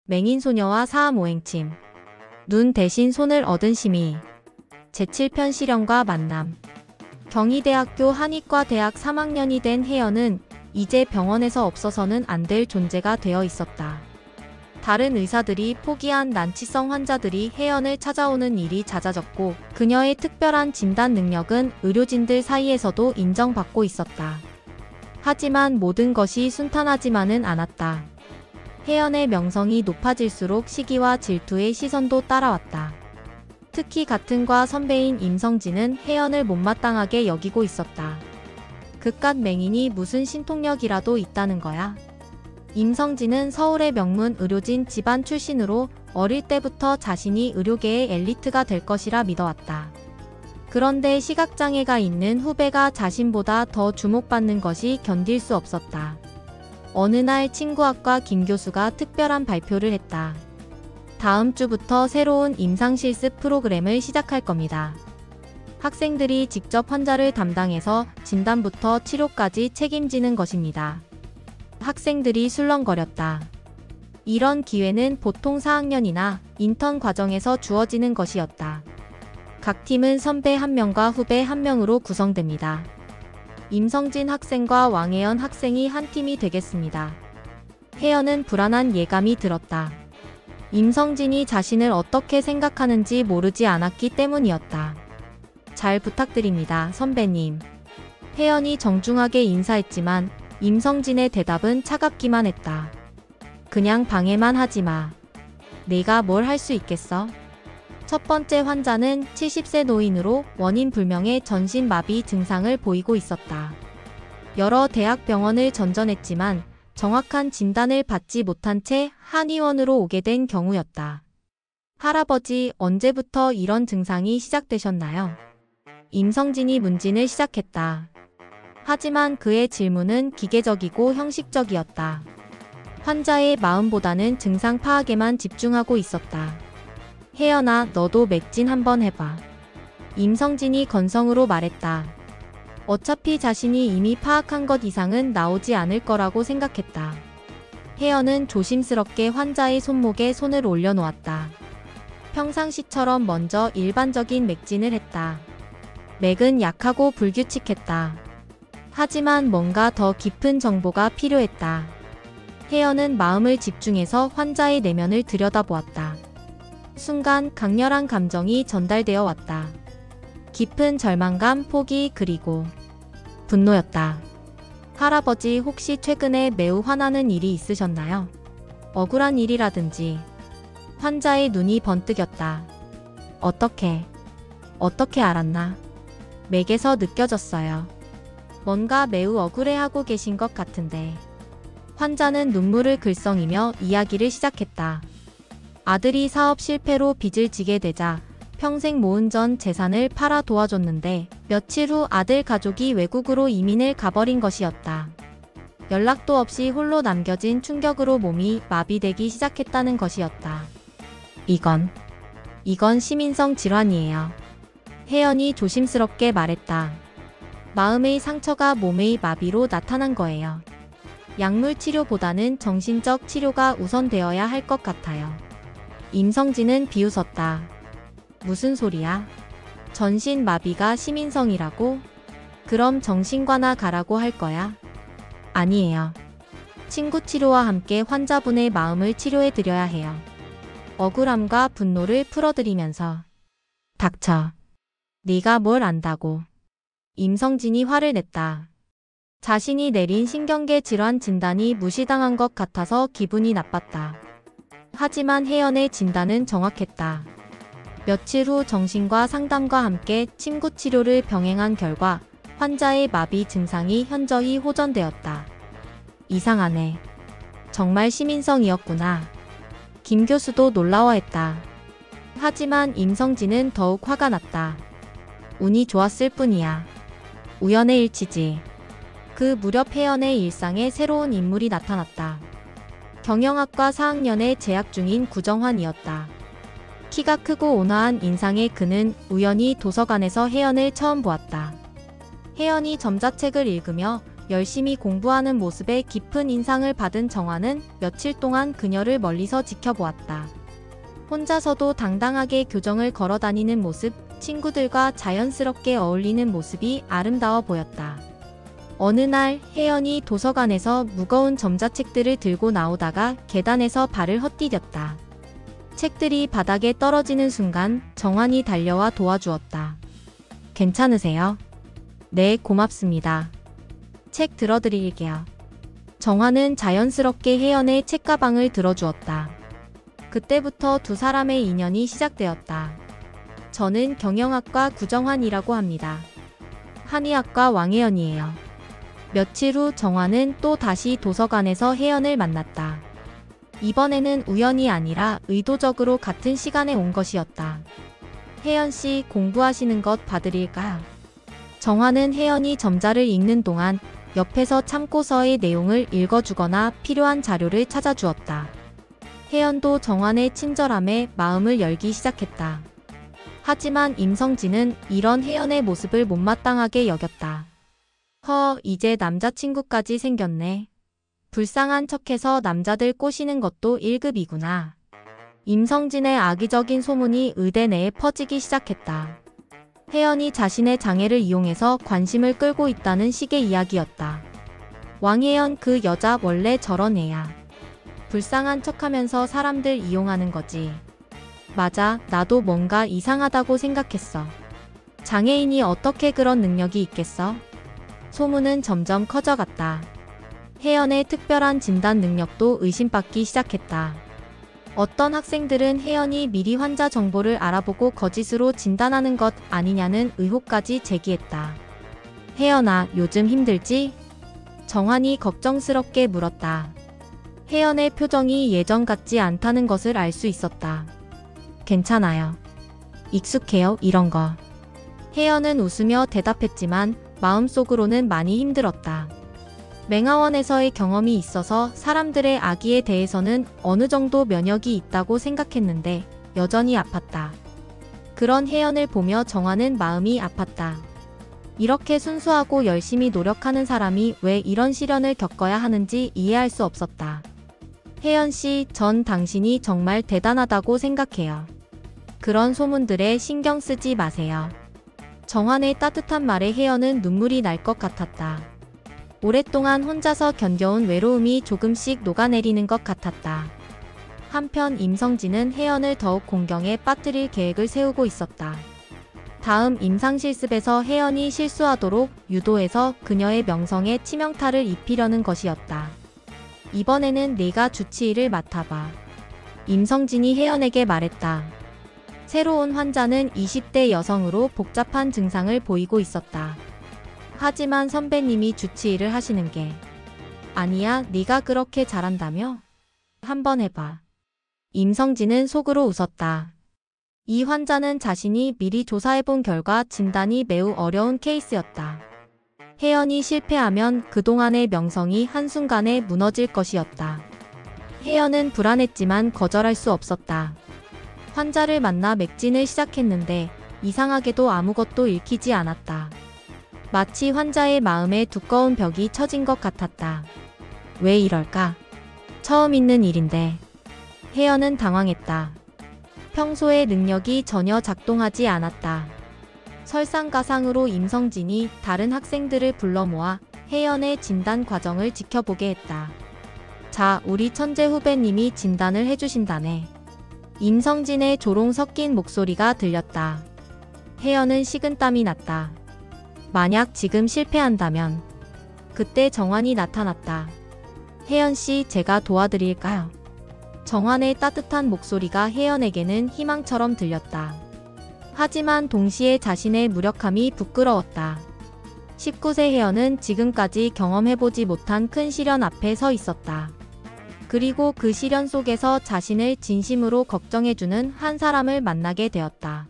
맹인소녀와 사암오행침. 눈 대신 손을 얻은 심의. 제7편 시련과 만남. 경희대학교 한의과대학 3학년이 된 혜연은 이제 병원에서 없어서는 안 될 존재가 되어 있었다. 다른 의사들이 포기한 난치성 환자들이 혜연을 찾아오는 일이 잦아졌고 그녀의 특별한 진단 능력은 의료진들 사이에서도 인정받고 있었다. 하지만 모든 것이 순탄하지만은 않았다. 혜연의 명성이 높아질수록 시기와 질투의 시선도 따라왔다. 특히 같은 과 선배인 임성진은 혜연을 못마땅하게 여기고 있었다. 그깟 맹인이 무슨 신통력이라도 있다는 거야. 임성진은 서울의 명문 의료진 집안 출신으로 어릴 때부터 자신이 의료계의 엘리트가 될 것이라 믿어왔다. 그런데 시각장애가 있는 후배가 자신보다 더 주목받는 것이 견딜 수 없었다. 어느 날 친구학과 김 교수가 특별한 발표를 했다. 다음 주부터 새로운 임상실습 프로그램을 시작할 겁니다. 학생들이 직접 환자를 담당해서 진단부터 치료까지 책임지는 것입니다. 학생들이 술렁거렸다. 이런 기회는 보통 4학년이나 인턴 과정에서 주어지는 것이었다. 각 팀은 선배 1명과 후배 1명으로 구성됩니다. 임성진 학생과 왕혜연 학생이 한 팀이 되겠습니다. 혜연은 불안한 예감이 들었다. 임성진이 자신을 어떻게 생각하는지 모르지 않았기 때문이었다. 잘 부탁드립니다, 선배님. 혜연이 정중하게 인사했지만 임성진의 대답은 차갑기만 했다. 그냥 방해만 하지 마. 내가 뭘 할 수 있겠어? 첫 번째 환자는 70세 노인으로 원인 불명의 전신마비 증상을 보이고 있었다. 여러 대학병원을 전전했지만 정확한 진단을 받지 못한 채 한의원으로 오게 된 경우였다. 할아버지, 언제부터 이런 증상이 시작되셨나요? 임성진이 문진을 시작했다. 하지만 그의 질문은 기계적이고 형식적이었다. 환자의 마음보다는 증상 파악에만 집중하고 있었다. 혜연아, 너도 맥진 한번 해봐. 임성진이 건성으로 말했다. 어차피 자신이 이미 파악한 것 이상은 나오지 않을 거라고 생각했다. 혜연은 조심스럽게 환자의 손목에 손을 올려놓았다. 평상시처럼 먼저 일반적인 맥진을 했다. 맥은 약하고 불규칙했다. 하지만 뭔가 더 깊은 정보가 필요했다. 혜연은 마음을 집중해서 환자의 내면을 들여다보았다. 순간 강렬한 감정이 전달되어 왔다. 깊은 절망감, 포기, 그리고 분노였다. 할아버지, 혹시 최근에 매우 화나는 일이 있으셨나요? 억울한 일이라든지. 환자의 눈이 번뜩였다. 어떻게 알았나? 맥에서 느껴졌어요. 뭔가 매우 억울해하고 계신 것 같은데. 환자는 눈물을 글썽이며 이야기를 시작했다. 아들이 사업 실패로 빚을 지게 되자 평생 모은 전 재산을 팔아 도와줬는데 며칠 후 아들 가족이 외국으로 이민을 가버린 것이었다. 연락도 없이 홀로 남겨진 충격으로 몸이 마비되기 시작했다는 것이었다. 이건 시민성 질환이에요. 혜연이 조심스럽게 말했다. 마음의 상처가 몸의 마비로 나타난 거예요. 약물 치료보다는 정신적 치료가 우선되어야 할 것 같아요. 임성진은 비웃었다. 무슨 소리야? 전신 마비가 시민성이라고? 그럼 정신과나 가라고 할 거야? 아니에요. 친구 치료와 함께 환자분의 마음을 치료해 드려야 해요. 억울함과 분노를 풀어드리면서. 닥쳐. 네가 뭘 안다고. 임성진이 화를 냈다. 자신이 내린 신경계 질환 진단이 무시당한 것 같아서 기분이 나빴다. 하지만 혜연의 진단은 정확했다. 며칠 후 정신과 상담과 함께 침구 치료를 병행한 결과 환자의 마비 증상이 현저히 호전되었다. 이상하네. 정말 시민성이었구나. 김 교수도 놀라워했다. 하지만 임성진은 더욱 화가 났다. 운이 좋았을 뿐이야. 우연의 일치지. 그 무렵 혜연의 일상에 새로운 인물이 나타났다. 경영학과 4학년에 재학 중인 구정환이었다. 키가 크고 온화한 인상의 그는 우연히 도서관에서 혜연을 처음 보았다. 혜연이 점자책을 읽으며 열심히 공부하는 모습에 깊은 인상을 받은 정화는 며칠 동안 그녀를 멀리서 지켜보았다. 혼자서도 당당하게 교정을 걸어 다니는 모습, 친구들과 자연스럽게 어울리는 모습이 아름다워 보였다. 어느 날 혜연이 도서관에서 무거운 점자책들을 들고 나오다가 계단에서 발을 헛디뎠다. 책들이 바닥에 떨어지는 순간 정환이 달려와 도와주었다. 괜찮으세요? 네, 고맙습니다. 책 들어드릴게요. 정환은 자연스럽게 혜연의 책가방을 들어주었다. 그때부터 두 사람의 인연이 시작되었다. 저는 경영학과 구정환이라고 합니다. 한의학과 왕혜연이에요. 며칠 후 정환은 또 다시 도서관에서 혜연을 만났다. 이번에는 우연이 아니라 의도적으로 같은 시간에 온 것이었다. 혜연씨, 공부하시는 것 봐드릴까요? 정환은 혜연이 점자를 읽는 동안 옆에서 참고서의 내용을 읽어주거나 필요한 자료를 찾아주었다. 혜연도 정환의 친절함에 마음을 열기 시작했다. 하지만 임성진은 이런 혜연의 모습을 못마땅하게 여겼다. 이제 남자친구까지 생겼네. 불쌍한 척해서 남자들 꼬시는 것도 1급이구나. 임성진의 악의적인 소문이 의대 내에 퍼지기 시작했다. 혜연이 자신의 장애를 이용해서 관심을 끌고 있다는 식의 이야기였다. 왕혜연, 그 여자 원래 저런 애야. 불쌍한 척하면서 사람들 이용하는 거지. 맞아, 나도 뭔가 이상하다고 생각했어. 장애인이 어떻게 그런 능력이 있겠어? 소문은 점점 커져갔다. 혜연의 특별한 진단 능력도 의심받기 시작했다. 어떤 학생들은 혜연이 미리 환자 정보를 알아보고 거짓으로 진단하는 것 아니냐는 의혹까지 제기했다. 혜연아, 요즘 힘들지? 정환이 걱정스럽게 물었다. 혜연의 표정이 예전 같지 않다는 것을 알 수 있었다. 괜찮아요. 익숙해요, 이런 거. 혜연은 웃으며 대답했지만 마음속으로는 많이 힘들었다. 맹하원에서의 경험이 있어서 사람들의 악의에 대해서는 어느 정도 면역이 있다고 생각했는데 여전히 아팠다. 그런 혜연을 보며 정환은 마음이 아팠다. 이렇게 순수하고 열심히 노력하는 사람이 왜 이런 시련을 겪어야 하는지 이해할 수 없었다. 혜연씨, 전 당신이 정말 대단하다고 생각해요. 그런 소문들에 신경 쓰지 마세요. 정환의 따뜻한 말에 혜연은 눈물이 날 것 같았다. 오랫동안 혼자서 견뎌온 외로움이 조금씩 녹아내리는 것 같았다. 한편 임성진은 혜연을 더욱 공경에 빠뜨릴 계획을 세우고 있었다. 다음 임상실습에서 혜연이 실수하도록 유도해서 그녀의 명성에 치명타를 입히려는 것이었다. 이번에는 네가 주치의를 맡아봐. 임성진이 혜연에게 말했다. 새로운 환자는 20대 여성으로 복잡한 증상을 보이고 있었다. 하지만 선배님이 주치의를 하시는 게. 아니야, 네가 그렇게 잘한다며? 한번 해봐. 임성진은 속으로 웃었다. 이 환자는 자신이 미리 조사해본 결과 진단이 매우 어려운 케이스였다. 혜연이 실패하면 그동안의 명성이 한순간에 무너질 것이었다. 혜연은 불안했지만 거절할 수 없었다. 환자를 만나 맥진을 시작했는데 이상하게도 아무것도 읽히지 않았다. 마치 환자의 마음에 두꺼운 벽이 쳐진 것 같았다. 왜 이럴까? 처음 있는 일인데. 혜연은 당황했다. 평소의 능력이 전혀 작동하지 않았다. 설상가상으로 임성진이 다른 학생들을 불러 모아 혜연의 진단 과정을 지켜보게 했다. 자, 우리 천재 후배님이 진단을 해주신다네. 임성진의 조롱 섞인 목소리가 들렸다. 혜연은 식은땀이 났다. 만약 지금 실패한다면. 그때 정환이 나타났다. 혜연씨, 제가 도와드릴까요? 정환의 따뜻한 목소리가 혜연에게는 희망처럼 들렸다. 하지만 동시에 자신의 무력함이 부끄러웠다. 19세 혜연은 지금까지 경험해보지 못한 큰 시련 앞에 서 있었다. 그리고 그 시련 속에서 자신을 진심으로 걱정해주는 한 사람을 만나게 되었다.